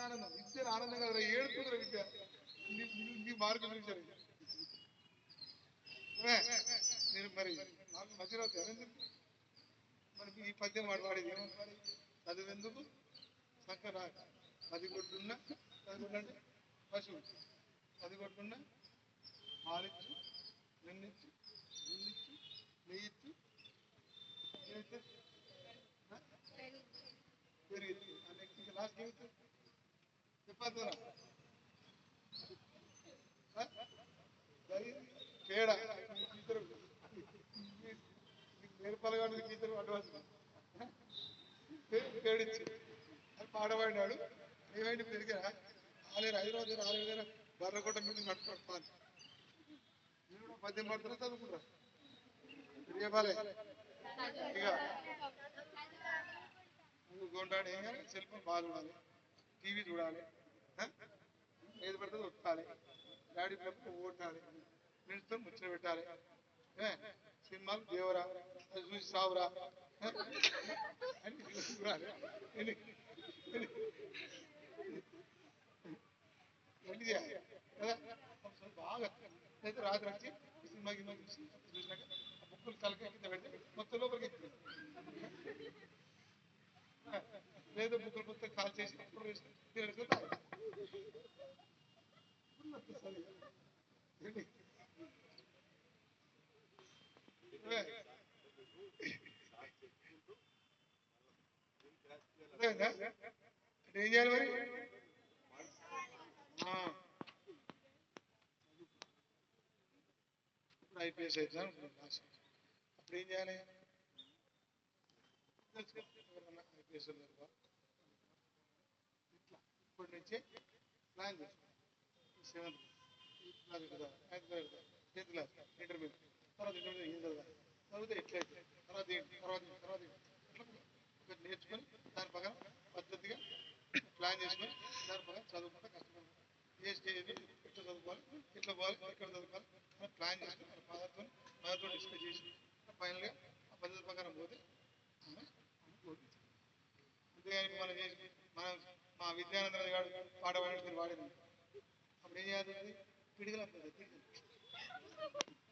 విద్యానందం విద్య ఆనందం కదా ఏడుతుండ్రు విద్య నీ మార్కులు చూసారు నేను మరి నాకు మధ్యలో మరి ఈ పద్యం వాడేది ఏమని చదువెందుకు చక్కర 10 కొట్టున్న చదువుకుంటే పశువు 10 కొట్టున్న పాలిచ్చు వెన్నిచ్చు ఇల్లిచ్చు నెయ్యిచ్చు పెరిగిచ్చు నెక్స్ట్ లాస్ట్ ఏమిచ్చు చెప్పద్దురా పేడ నేర్పాలగాడు టీచర్ అడ్వాన్స్ పేడిచ్చు అది పాడబడినాడు ఏమైంది పెరిగారా రాలేరు హైదరాబాద్ రాలేరు బర్రకొట్ట మీద నడుపుతాను నేను కూడా పద్యం పడుతున్నా చదువుకుంటా చెప్పాలి ఇక కొంటాడు ఏం కానీ సెల్ ఫోన్ బాగా చూడాలి టీవీ చూడాలి ఏది పడుతుంది ఒక్కాలి డాడీ పిల్లలకు ఓటాలి ఫ్రెండ్స్తో ముచ్చట పెట్టాలి సినిమాలు దేవరా అది చూసి సావురా అని చూడాలి బాగా అయితే రాత్రి వచ్చి సినిమా గిన్నె చూసి చూసినాక బుక్కులు తలకి కింద పెడితే మొత్తం లోపలికి ఎక్కింది లేదా బుక్కులు మొత్తం కాల్ చేసి ఏం చేయాలి మరి ఐపీఎస్ ఎగ్జామ్ అప్పుడు ఏం చేయాలి ఐపీఎస్ ఇట్లా ఇప్పటి నుంచే ప్లాన్ చేసుకోవాలి 7th క్లాస్ కదా 9th class 10th class intermediate తర్వాత ఇంటర్మీడియట్ ఏం చదవాలి చదివితే ఎట్లయితే తర్వాత ఏంటి తర్వాత ఇట్లా నేర్చుకొని దాని ప్రకారం పద్ధతిగా ప్లాన్ చేసుకొని దాని ప్రకారం చదువుకుంటా కష్టపడాలి ఏ స్టేజ్ ఎట్లా చదువుకోవాలి ఎట్లా పోవాలి ఎక్కడ చదువుకోవాలి అని ప్లాన్ చేసుకొని మన ఫాదర్తో డిస్కస్ చేసి ఫైనల్గా ఆ పద్ధతి ప్రకారం పోతే అంతేగాని మనం చేసి మనం మా విద్యానందన గారు పాట పాడడానికి వాడేది అప్పుడు ఏం చేయాలి పిడిగలు